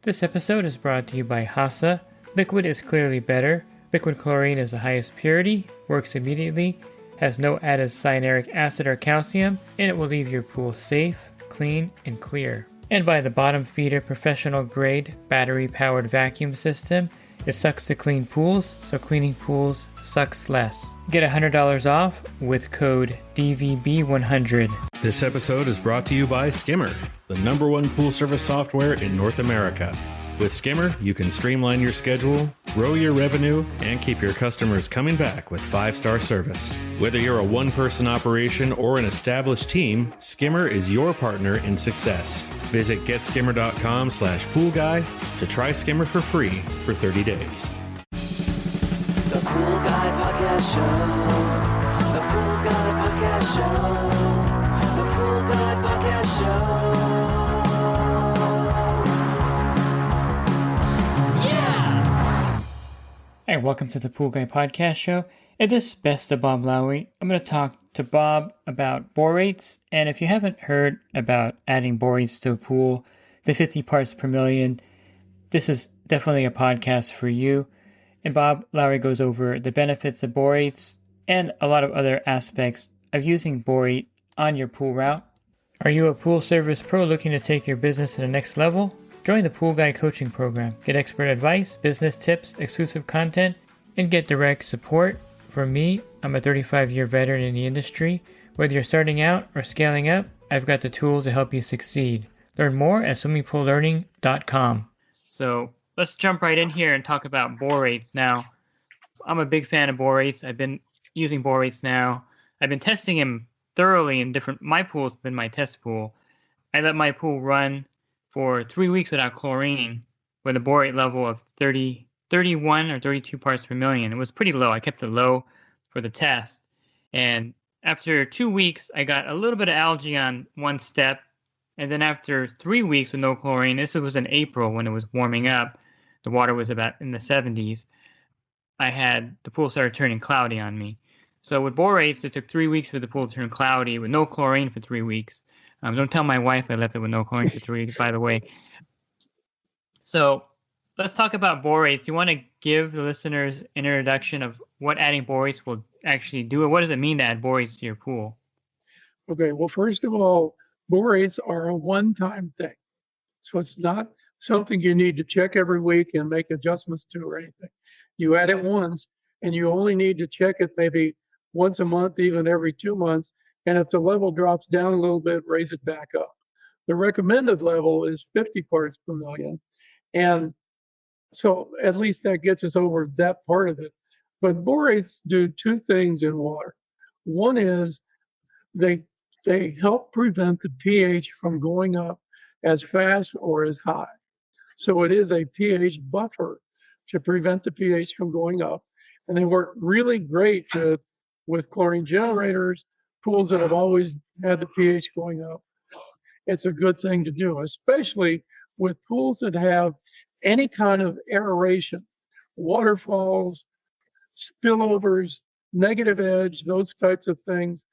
This episode is brought to you by Hasa. Liquid is clearly better. Liquid chlorine is the highest purity, works immediately, has no added cyanuric acid or calcium, and it will leave your pool safe, clean, and clear. And by the bottom feeder professional grade battery powered vacuum system. It sucks to clean pools, so cleaning pools sucks less. Get $100 off with code DVB100. This episode is brought to you by Skimmer, the #1 pool service software in North America. With Skimmer, you can streamline your schedule, grow your revenue, and keep your customers coming back with 5-star service. Whether you're a one-person operation or an established team, Skimmer is your partner in success. Visit getskimmer.com/poolguy to try Skimmer for free for 30 days. The Pool Guy Podcast Show. The Pool Guy Podcast Show. The Pool Guy Podcast Show. Hey, welcome to the Pool Guy Podcast Show. At this Best of Bob Lowry, I'm going to talk to Bob about borates. And if you haven't heard about adding borates to a pool, the 50 parts per million, this is definitely a podcast for you. And Bob Lowry goes over the benefits of borates and a lot of other aspects of using borate on your pool route. Are you a pool service pro looking to take your business to the next level? Join the Pool Guy Coaching Program. Get expert advice, business tips, exclusive content, and get direct support from me. I'm a 35-year veteran in the industry. Whether you're starting out or scaling up, I've got the tools to help you succeed. Learn more at swimmingpoollearning.com. So let's jump right in here and talk about borates. Now, I'm a big fan of borates. I've been using borates now. I've been testing them thoroughly in my pool's been my test pool. I let my pool run for 3 weeks without chlorine with a borate level of 31 or 32 parts per million. It was pretty low. I kept it low for the test. And after 2 weeks, I got a little bit of algae on one step. And then after 3 weeks with no chlorine, this was in April when it was warming up, the water was about in the 70s, the pool started turning cloudy on me. So with borates, it took 3 weeks for the pool to turn cloudy with no chlorine for 3 weeks. Don't tell my wife I left it with no chlorine for 3 weeks, by the way. So let's talk about borates. You want to give the listeners an introduction of what adding borates will actually do? What does it mean to add borates to your pool? Okay, well, first of all, borates are a one-time thing. So it's not something you need to check every week and make adjustments to or anything. You add it once, and you only need to check it maybe once a month, even every 2 months. And if the level drops down a little bit, raise it back up. The recommended level is 50 parts per million. And so at least that gets us over that part of it. But borates do two things in water. One is they help prevent the pH from going up as fast or as high. So it is a pH buffer to prevent the pH from going up. And they work really great with chlorine generators, pools that have always had the pH going up. It's a good thing to do, especially with pools that have any kind of aeration, waterfalls, spillovers, negative edge, those types of things.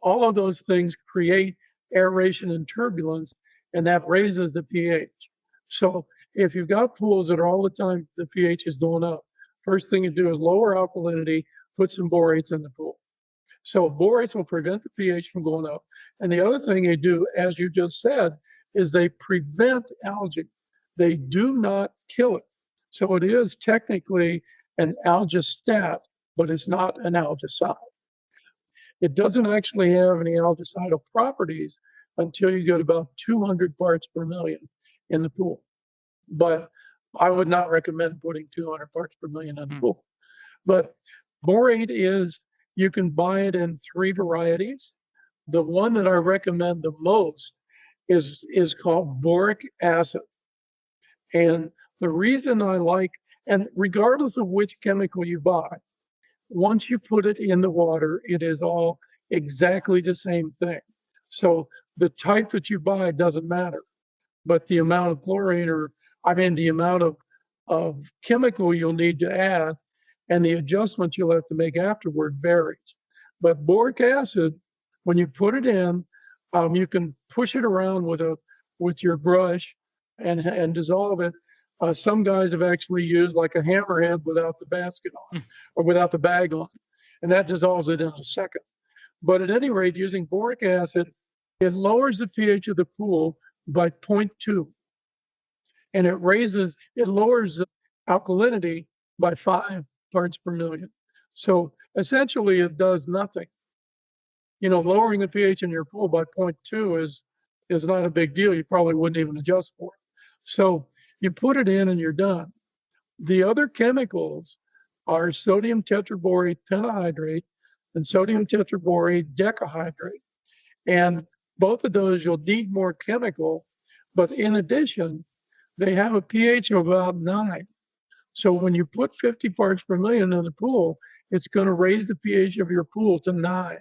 All of those things create aeration and turbulence, and that raises the pH. So if you've got pools that are all the time the pH is going up, first thing you do is lower alkalinity, put some borates in the pool. So borates will prevent the pH from going up. And the other thing they do, as you just said, is they prevent algae. They do not kill it. So it is technically an algistat, but it's not an algicide. It doesn't actually have any algicidal properties until you get about 200 parts per million in the pool. But I would not recommend putting 200 parts per million in the pool. But borate you can buy it in 3 varieties. The one that I recommend the most is called boric acid. And the reason I like, and regardless of which chemical you buy, once you put it in the water, it is all exactly the same thing. So the type that you buy doesn't matter, but the amount of chlorine the amount of chemical you'll need to add and the adjustments you'll have to make afterward varies. But boric acid, when you put it in, you can push it around with your brush and dissolve it. Some guys have actually used like a hammerhead without the basket on or without the bag on, and that dissolves it in a second. But at any rate, using boric acid, it lowers the pH of the pool by 0.2, and it lowers the alkalinity by 5 parts per million. So essentially, it does nothing. Lowering the pH in your pool by 0.2 is not a big deal. You probably wouldn't even adjust for it. So you put it in and you're done. The other chemicals are sodium tetraborate pentahydrate and sodium tetraborate decahydrate. And both of those you'll need more chemical, but in addition, they have a pH of about 9. So when you put 50 parts per million in the pool, it's going to raise the pH of your pool to 9.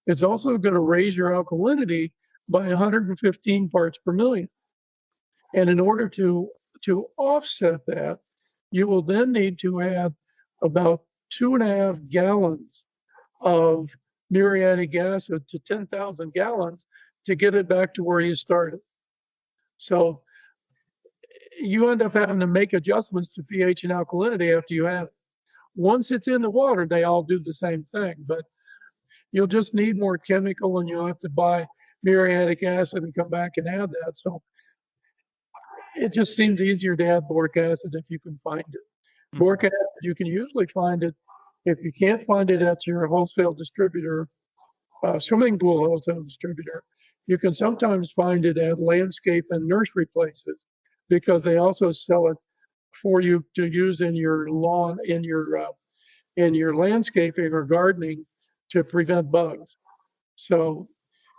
It's also going to raise your alkalinity by 115 parts per million. And in order to offset that, you will then need to add about 2.5 gallons of muriatic acid to 10,000 gallons to get it back to where you started. So you end up having to make adjustments to pH and alkalinity after you have it. Once it's in the water, they all do the same thing, but you'll just need more chemical and you'll have to buy muriatic acid and come back and add that. So it just seems easier to add boric acid if you can find it. Boric acid, you can usually find it. If you can't find it at your wholesale distributor, swimming pool wholesale distributor, you can sometimes find it at landscape and nursery places because they also sell it for you to use in your lawn, in your landscaping or gardening to prevent bugs. So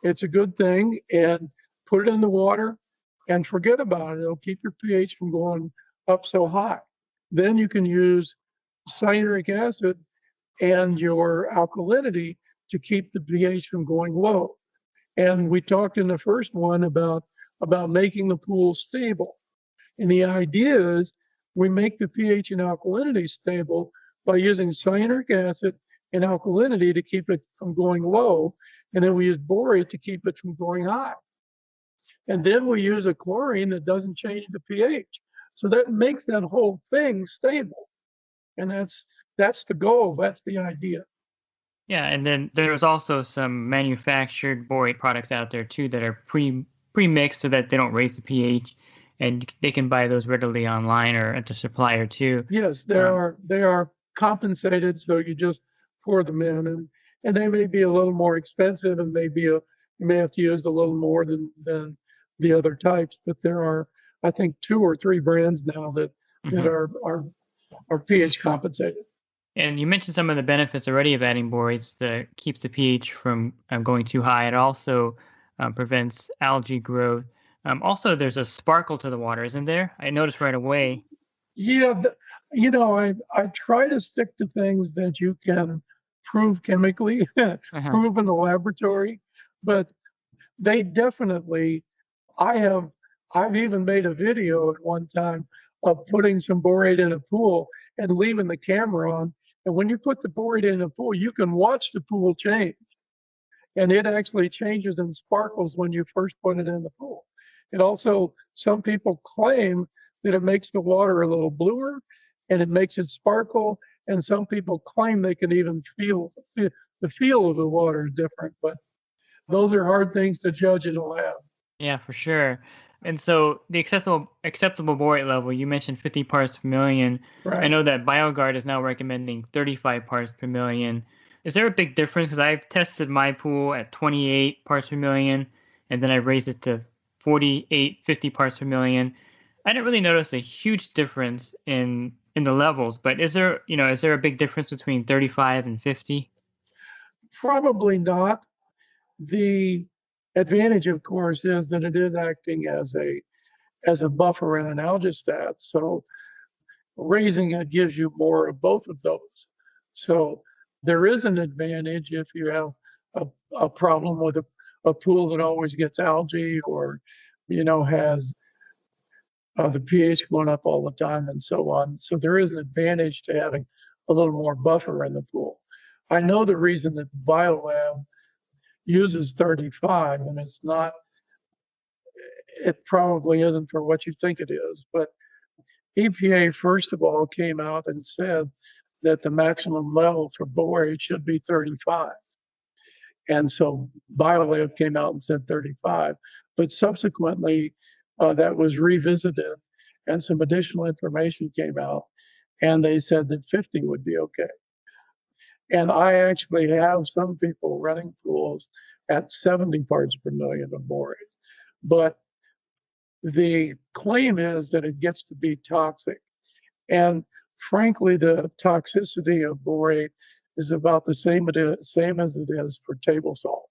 it's a good thing, and put it in the water and forget about it. It'll keep your pH from going up so high. Then you can use cyanuric acid and your alkalinity to keep the pH from going low. And we talked in the first one about making the pool stable. And the idea is we make the pH and alkalinity stable by using cyanuric acid and alkalinity to keep it from going low. And then we use borate to keep it from going high. And then we use a chlorine that doesn't change the pH. So that makes that whole thing stable. And that's the goal. That's the idea. Yeah, and then there's also some manufactured borate products out there too that are pre-mixed so that they don't raise the pH, and they can buy those readily online or at the supplier too. Yes, they are compensated, so you just pour them in, and they may be a little more expensive, and you may have to use a little more than the other types. But there are, I think, 2 or 3 brands now that are pH compensated. And you mentioned some of the benefits already of adding borates that keeps the pH from going too high. It also prevents algae growth. Also, there's a sparkle to the water, isn't there? I noticed right away. Yeah, I try to stick to things that you can prove chemically, prove in the laboratory, but they definitely, I've even made a video at one time of putting some borate in a pool and leaving the camera on. And when you put the borate in a pool, you can watch the pool change. And it actually changes and sparkles when you first put it in the pool. It also, some people claim that it makes the water a little bluer and it makes it sparkle. And some people claim they can even feel the feel of the water is different. But those are hard things to judge in a lab. Yeah, for sure. And so the acceptable borate level, you mentioned 50 parts per million. Right. I know that BioGuard is now recommending 35 parts per million. Is there a big difference? Because I've tested my pool at 28 parts per million, and then I raised it to 48, 50 parts per million. I didn't really notice a huge difference in the levels, but is there a big difference between 35 and 50? Probably not. The advantage, of course, is that it is acting as a buffer and an algistat. So raising it gives you more of both of those. So there is an advantage if you have a problem with a pool that always gets algae or, has the pH going up all the time and so on. So there is an advantage to having a little more buffer in the pool. I know the reason that BioLab uses 35, and it probably isn't for what you think it is. But EPA, first of all, came out and said that the maximum level for borate should be 35. And so BioLab came out and said 35. But subsequently, that was revisited and some additional information came out and they said that 50 would be okay. And I actually have some people running pools at 70 parts per million of borate. But the claim is that it gets to be toxic. And frankly, the toxicity of borate is about the same as it is for table salt.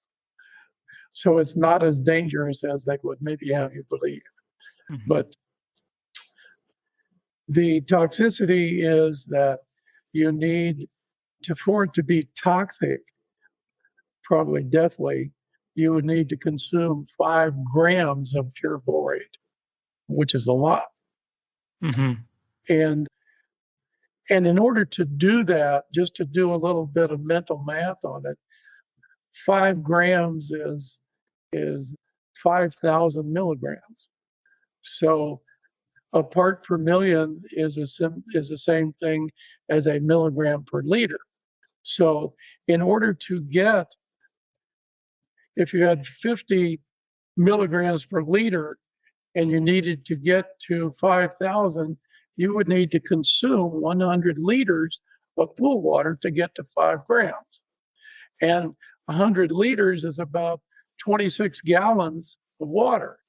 So it's not as dangerous as they would maybe have you believe. Mhm. But the toxicity is that you need for it to be toxic, probably deathly, you would need to consume 5 grams of pure borate, which is a lot. Mhm. And in order to do that, just to do a little bit of mental math on it, 5 grams is 5,000 milligrams. So a part per million is the same thing as a milligram per liter. So in order to get, if you had 50 milligrams per liter and you needed to get to 5,000, you would need to consume 100 liters of pool water to get to 5 grams. And 100 liters is about 26 gallons of water.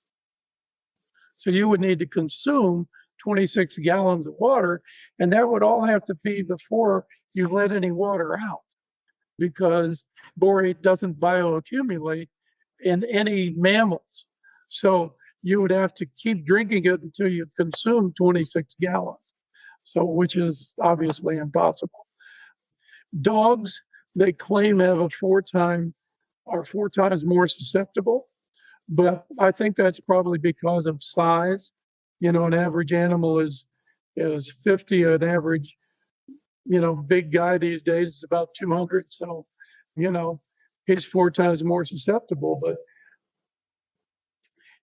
So you would need to consume 26 gallons of water, and that would all have to be before you let any water out, because borate doesn't bioaccumulate in any mammals. So you would have to keep drinking it until you consume 26 gallons. So, which is obviously impossible. Dogs, they claim have are 4 times more susceptible, but I think that's probably because of size. You know, an average animal is 50. An average, big guy these days is about 200. So, he's 4 times more susceptible. But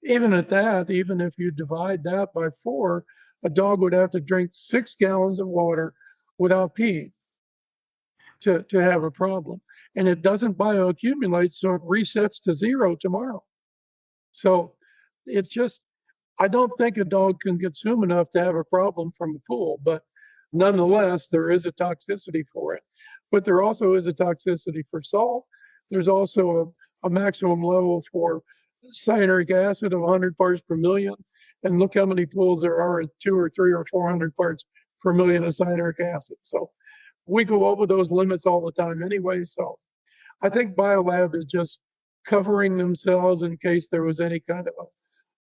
even at that, even if you divide that by 4, a dog would have to drink 6 gallons of water without peeing to have a problem. And it doesn't bioaccumulate, so it resets to 0 tomorrow. So it's just, I don't think a dog can consume enough to have a problem from a pool, but nonetheless, there is a toxicity for it. But there also is a toxicity for salt. There's also a maximum level for cyanuric acid of 100 parts per million. And look how many pools there are at 2 or 3 or 400 parts per million of cyanuric acid. So we go over those limits all the time anyway. So I think BioLab is just covering themselves in case there was any kind of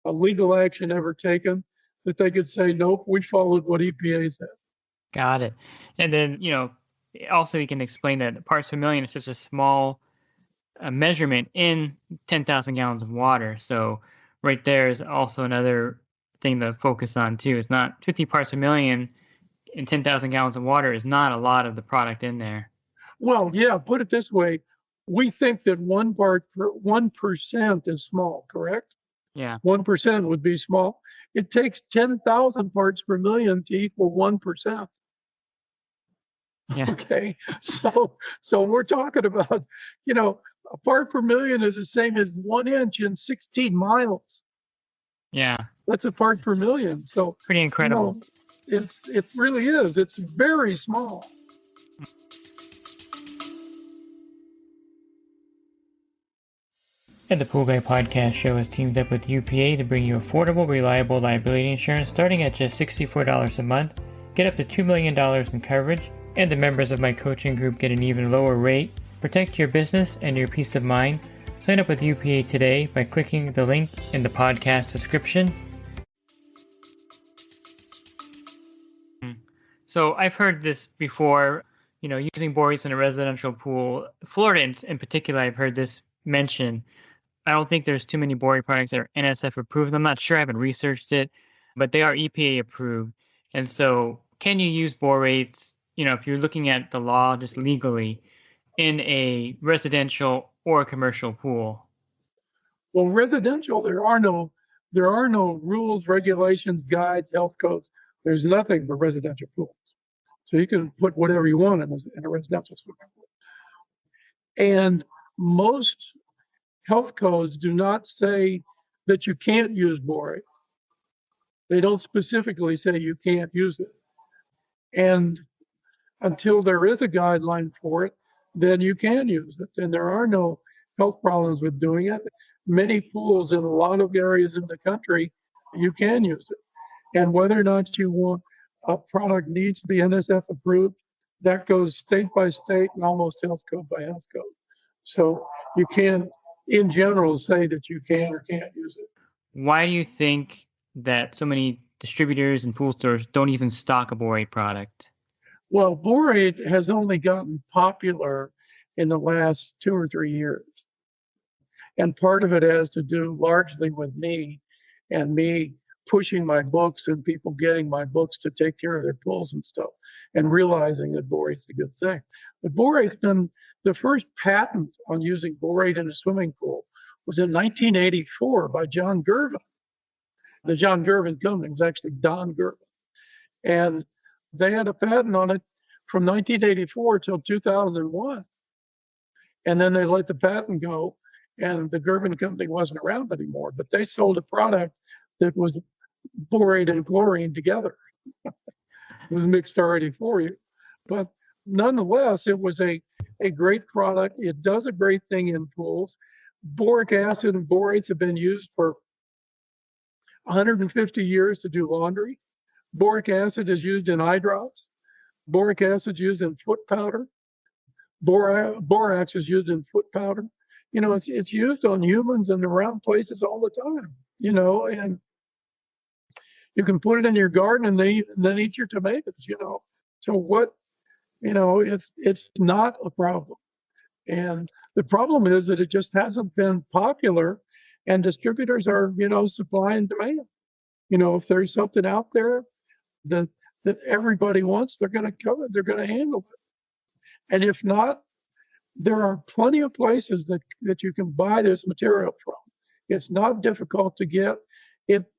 a legal action ever taken, that they could say, nope, we followed what EPA said. Got it. And then, also you can explain that parts per million is such a small measurement in 10,000 gallons of water. So right there is also another thing to focus on too. It's not 50 parts per million in 10,000 gallons of water is not a lot of the product in there. Well, yeah, put it this way. We think that 1% is small, correct? Yeah. 1% would be small. It takes 10,000 parts per million to equal 1%. Yeah. Okay. So we're talking about, a part per million is the same as 1 inch in 16 miles. Yeah. That's a part per million. So Pretty incredible. It really is. It's very small. And the Pool Guy Podcast Show has teamed up with UPA to bring you affordable, reliable liability insurance starting at just $64 a month. Get up to $2 million in coverage, and the members of my coaching group get an even lower rate. Protect your business and your peace of mind. Sign up with UPA today by clicking the link in the podcast description. So I've heard this before, using borates in a residential pool. Florida in particular, I've heard this mentioned. I don't think there's too many borate products that are NSF approved. I'm not sure. I haven't researched it, but they are EPA approved. And so can you use borates, if you're looking at the law just legally, in a residential or commercial pool? Well, residential, there are no there are no rules, regulations, guides, health codes. There's nothing for residential pools. So you can put whatever you want in a residential swimming pool. And most health codes do not say that you can't use borate. They don't specifically say you can't use it. And until there is a guideline for it, then you can use it. And there are no health problems with doing it. Many pools in a lot of areas in the country, you can use it. And whether or not you want a product needs to be NSF approved, that goes state by state and almost health code by health code. So you can't, in general, say that you can or can't use it. Why do you think that so many distributors and pool stores don't even stock a borate product? Well, borate has only gotten popular in the last 2 or 3 years. And part of it has to do largely with me and me pushing my books and people getting my books to take care of their pools and stuff and realizing that borate's a good thing. But borate's been the first patent on using borate in a swimming pool was in 1984 by John Gervin. The John Gervin company was actually Don Gervin. And they had a patent on it from 1984 till 2001. And then they let the patent go, and the Gervin company wasn't around anymore. But they sold a product that was borate and chlorine together. It was mixed already for you. But nonetheless, it was a great product. It does a great thing in pools. Boric acid and borates have been used for 150 years to do laundry. Boric acid is used in eye drops. Boric acid is used in foot powder. Borax is used in foot powder. You know, it's used on humans and around places all the time, you know, and you can put it in your garden and then eat your tomatoes, you know. So what, you know, it's not a problem. And the problem is that it just hasn't been popular, and distributors are, you know, supply and demand. You know, if there's something out there that everybody wants, they're going to cover it, they're going to handle it. And if not, there are plenty of places that you can buy this material from. It's not difficult to get.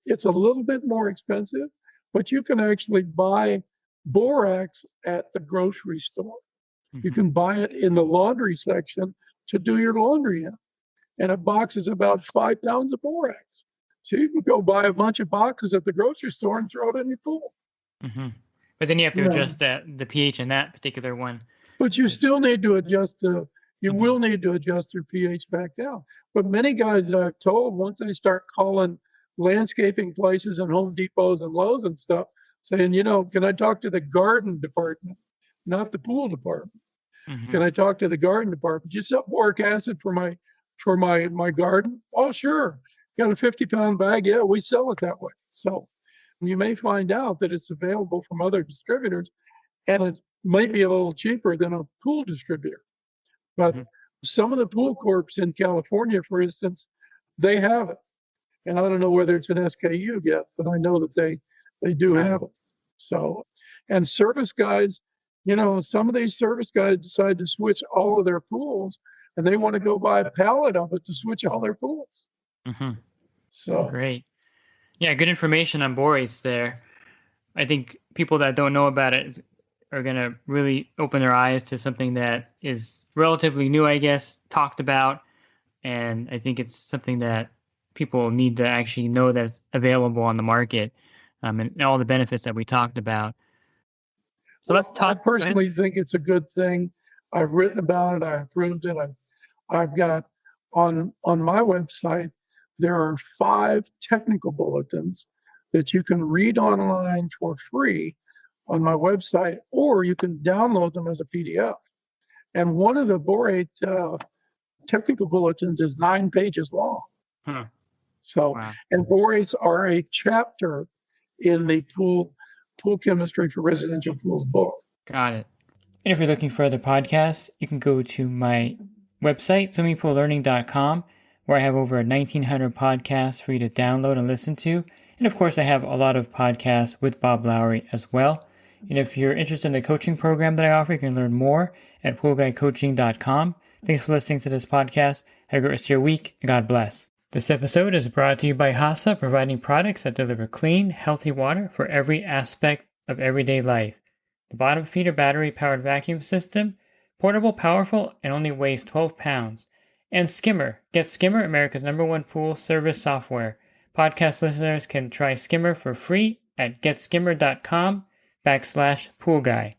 It's a little bit more expensive, but you can actually buy borax at the grocery store. You can buy it in the laundry section to do your laundry in. And a box is about 5 pounds of borax. So you can go buy a bunch of boxes at the grocery store and throw it in your pool. Mm-hmm. But then you have to adjust the pH in that particular one. But you still need to adjust you will need to adjust your pH back down. But many guys that I've told, once they start calling landscaping places and Home Depots and Lowe's and stuff, saying, you know, can I talk to the garden department, not the pool department? Mm-hmm. Can I talk to the garden department? You sell boric acid for my garden? Oh, sure. Got a 50-pound bag? Yeah, we sell it that way. So you may find out that it's available from other distributors, and it might be a little cheaper than a pool distributor. But some of the pool corps in California, for instance, they have it. And I don't know whether it's an SKU yet, but I know that they do have it. So, and service guys, you know, some of these service guys decide to switch all of their pools, and they want to go buy a pallet of it to switch all their pools. Mm-hmm. So great. Yeah, good information on borates there. I think people that don't know about it are going to really open their eyes to something that is relatively new, I guess, talked about. And I think it's something that people need to actually know that's available on the market, and all the benefits that we talked about. So let's talk. I personally think it's a good thing. I've written about it. I approved it. I've got on my website, there are 5 technical bulletins that you can read online for free on my website, or you can download them as a PDF. And one of the borate technical bulletins is 9 pages long. Huh. So, wow. And borates are a chapter in the pool chemistry for residential pools book. Got it. And if you're looking for other podcasts, you can go to my website, swimmingpoollearning.com, where I have over 1,900 podcasts for you to download and listen to. And of course, I have a lot of podcasts with Bob Lowry as well. And if you're interested in the coaching program that I offer, you can learn more at poolguycoaching.com. Thanks for listening to this podcast. Have a great rest of your week, and God bless. This episode is brought to you by HASA, providing products that deliver clean, healthy water for every aspect of everyday life. The bottom feeder battery-powered vacuum system, portable, powerful, and only weighs 12 pounds. And Skimmer. Get Skimmer, America's #1 pool service software. Podcast listeners can try Skimmer for free at getskimmer.com/poolguy.